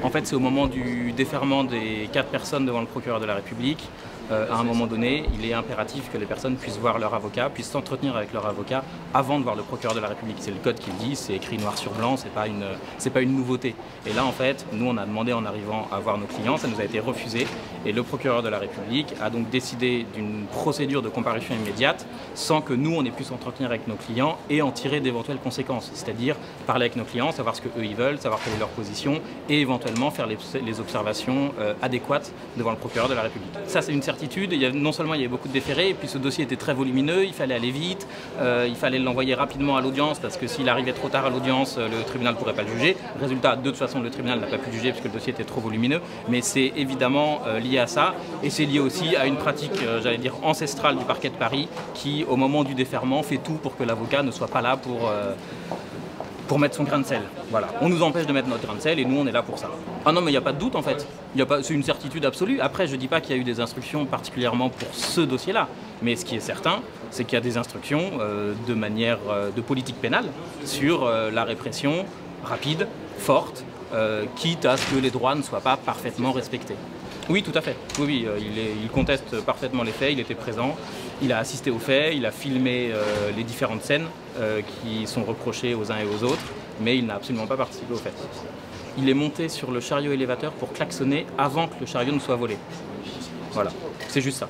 En fait, c'est au moment du déferrement des 4 personnes devant le procureur de la République. À un moment donné, il est impératif que les personnes puissent voir leur avocat, puissent s'entretenir avec leur avocat avant de voir le procureur de la République. C'est le code qui le dit, c'est écrit noir sur blanc, c'est pas une nouveauté. Et là, en fait, nous, on a demandé en arrivant à voir nos clients, ça nous a été refusé. Et le procureur de la République a donc décidé d'une procédure de comparution immédiate sans que nous, on ait pu s'entretenir avec nos clients et en tirer d'éventuelles conséquences. C'est-à-dire parler avec nos clients, savoir ce qu'eux ils veulent, savoir quelle est leur position et éventuellement faire les observations adéquates devant le procureur de la République. Ça, c'est une certitude. Non seulement il y avait beaucoup de déférés, et puis ce dossier était très volumineux, il fallait aller vite, il fallait l'envoyer rapidement à l'audience parce que s'il arrivait trop tard à l'audience, le tribunal ne pourrait pas le juger. Résultat, de toute façon, le tribunal n'a pas pu le juger parce que le dossier était trop volumineux, mais c'est évidemment lié à ça et c'est lié aussi à une pratique, j'allais dire, ancestrale du parquet de Paris qui, au moment du déferrement, fait tout pour que l'avocat ne soit pas là pour mettre son grain de sel. Voilà. On nous empêche de mettre notre grain de sel et nous on est là pour ça. Ah non mais il n'y a pas de doute en fait, c'est une certitude absolue. Après je ne dis pas qu'il y a eu des instructions particulièrement pour ce dossier-là, mais ce qui est certain, c'est qu'il y a des instructions de manière de politique pénale sur la répression rapide, forte, quitte à ce que les droits ne soient pas parfaitement respectés. Oui, tout à fait. Oui, il conteste parfaitement les faits, il était présent, il a assisté aux faits, il a filmé les différentes scènes qui sont reprochées aux uns et aux autres, mais il n'a absolument pas participé aux faits. Il est monté sur le chariot élévateur pour klaxonner avant que le chariot ne soit volé. Voilà, c'est juste ça.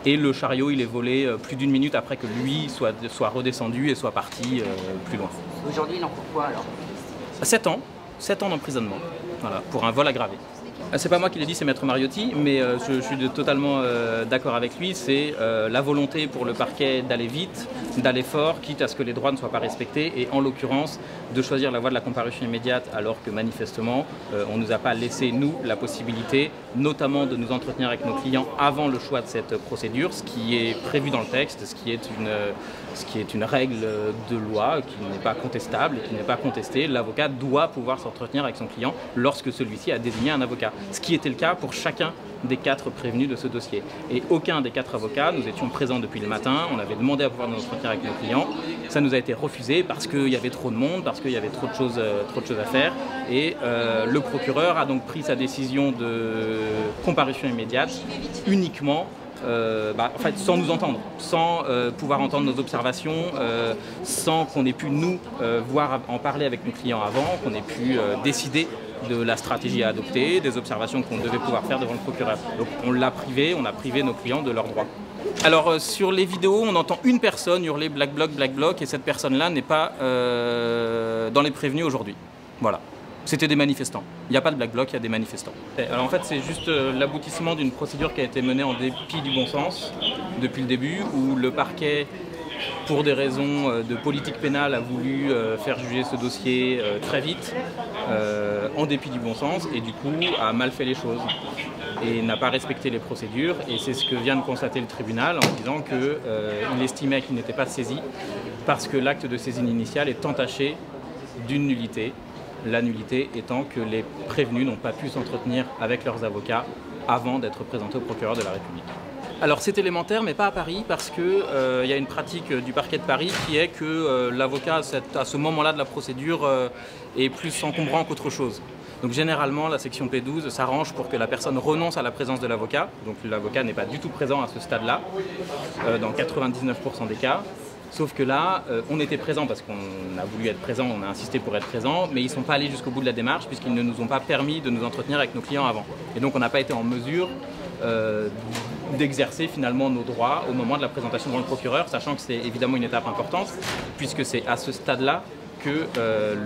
Et le chariot, il est volé plus d'1 minute après que lui soit redescendu et soit parti plus loin. Aujourd'hui, il en court quoi alors? 7 ans d'emprisonnement, voilà, pour un vol aggravé. C'est pas moi qui l'ai dit, c'est Maître Mariotti, mais je suis totalement d'accord avec lui. C'est la volonté pour le parquet d'aller vite, d'aller fort, quitte à ce que les droits ne soient pas respectés, et en l'occurrence de choisir la voie de la comparution immédiate, alors que manifestement on ne nous a pas laissé, nous, la possibilité, notamment de nous entretenir avec nos clients avant le choix de cette procédure, ce qui est prévu dans le texte, ce qui est une règle de loi qui n'est pas contestable et qui n'est pas contestée. L'avocat doit pouvoir s'entretenir avec son client lorsque celui-ci a désigné un avocat. Ce qui était le cas pour chacun des 4 prévenus de ce dossier. Et aucun des 4 avocats, nous étions présents depuis le matin, on avait demandé à pouvoir nous entretenir avec nos clients. Ça nous a été refusé parce qu'il y avait trop de monde, parce qu'il y avait trop de choses à faire. Et le procureur a donc pris sa décision de comparution immédiate uniquement en fait, sans nous entendre, sans pouvoir entendre nos observations, sans qu'on ait pu nous en parler avec nos clients avant, qu'on ait pu décider de la stratégie à adopter, des observations qu'on devait pouvoir faire devant le procureur. Donc on a privé nos clients de leurs droits. Alors sur les vidéos, on entend une personne hurler Black Bloc, et cette personne-là n'est pas dans les prévenus aujourd'hui. Voilà. C'était des manifestants. Il n'y a pas de Black Bloc, il y a des manifestants. Alors en fait, c'est juste l'aboutissement d'une procédure qui a été menée en dépit du bon sens depuis le début, où le parquet, pour des raisons de politique pénale, a voulu faire juger ce dossier très vite, en dépit du bon sens, et du coup a mal fait les choses et n'a pas respecté les procédures. Et c'est ce que vient de constater le tribunal en disant qu'il estimait qu'il n'était pas saisi parce que l'acte de saisine initiale est entaché d'une nullité. La nullité étant que les prévenus n'ont pas pu s'entretenir avec leurs avocats avant d'être présentés au procureur de la République. Alors c'est élémentaire, mais pas à Paris, parce qu'il y a une pratique du parquet de Paris qui est que l'avocat, à ce moment-là de la procédure, est plus encombrant qu'autre chose. Donc généralement, la section P12 s'arrange pour que la personne renonce à la présence de l'avocat. Donc l'avocat n'est pas du tout présent à ce stade-là, dans 99% des cas. Sauf que là, on était présent parce qu'on a voulu être présent, on a insisté pour être présent, mais ils ne sont pas allés jusqu'au bout de la démarche puisqu'ils ne nous ont pas permis de nous entretenir avec nos clients avant. Et donc on n'a pas été en mesure d'exercer finalement nos droits au moment de la présentation devant le procureur, sachant que c'est évidemment une étape importante puisque c'est à ce stade-là que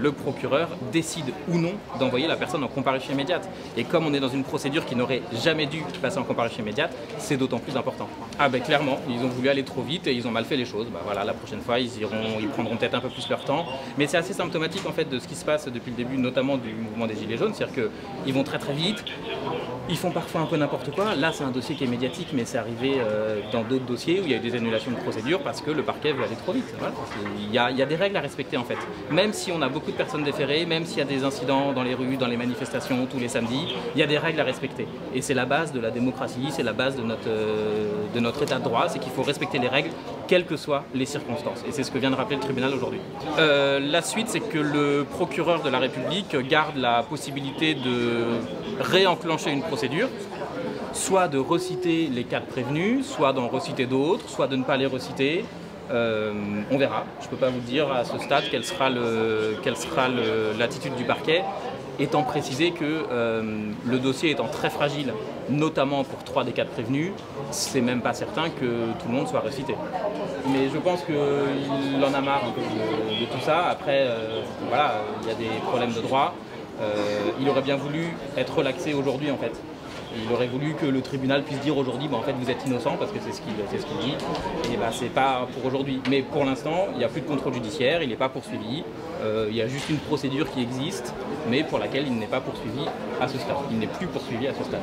le procureur décide ou non d'envoyer la personne en comparution immédiate. Et comme on est dans une procédure qui n'aurait jamais dû passer en comparution immédiate, c'est d'autant plus important. Ah ben clairement, ils ont voulu aller trop vite et ils ont mal fait les choses. Ben voilà, la prochaine fois, ils prendront peut-être un peu plus leur temps. Mais c'est assez symptomatique en fait de ce qui se passe depuis le début, notamment du mouvement des Gilets jaunes, c'est-à-dire qu'ils vont très très vite, Ils font parfois un peu n'importe quoi. Là, c'est un dossier qui est médiatique, mais c'est arrivé dans d'autres dossiers où il y a eu des annulations de procédure parce que le parquet veut aller trop vite. Voilà. Il y a des règles à respecter en fait. Même si on a beaucoup de personnes déférées, même s'il y a des incidents dans les rues, dans les manifestations tous les samedis, il y a des règles à respecter. Et c'est la base de la démocratie, c'est la base de notre état de droit, c'est qu'il faut respecter les règles, quelles que soient les circonstances. Et c'est ce que vient de rappeler le tribunal aujourd'hui. La suite, c'est que le procureur de la République garde la possibilité de réenclencher une procédure, soit de reciter les 4 prévenus, soit d'en reciter d'autres, soit de ne pas les reciter. On verra. Je ne peux pas vous dire à ce stade quelle sera l'attitude du parquet, étant précisé que le dossier étant très fragile, notamment pour 3 des 4 prévenus, c'est même pas certain que tout le monde soit recité. Mais je pense qu'il en a marre un peu de tout ça. Après, voilà, il y a des problèmes de droit. Il aurait bien voulu être relaxé aujourd'hui en fait. Il aurait voulu que le tribunal puisse dire aujourd'hui, en fait vous êtes innocent parce que c'est ce qu'il dit. Et c'est pas pour aujourd'hui. Mais pour l'instant, il n'y a plus de contrôle judiciaire, il n'est pas poursuivi. Il y a juste une procédure qui existe, mais pour laquelle il n'est pas poursuivi à ce stade. Il n'est plus poursuivi à ce stade.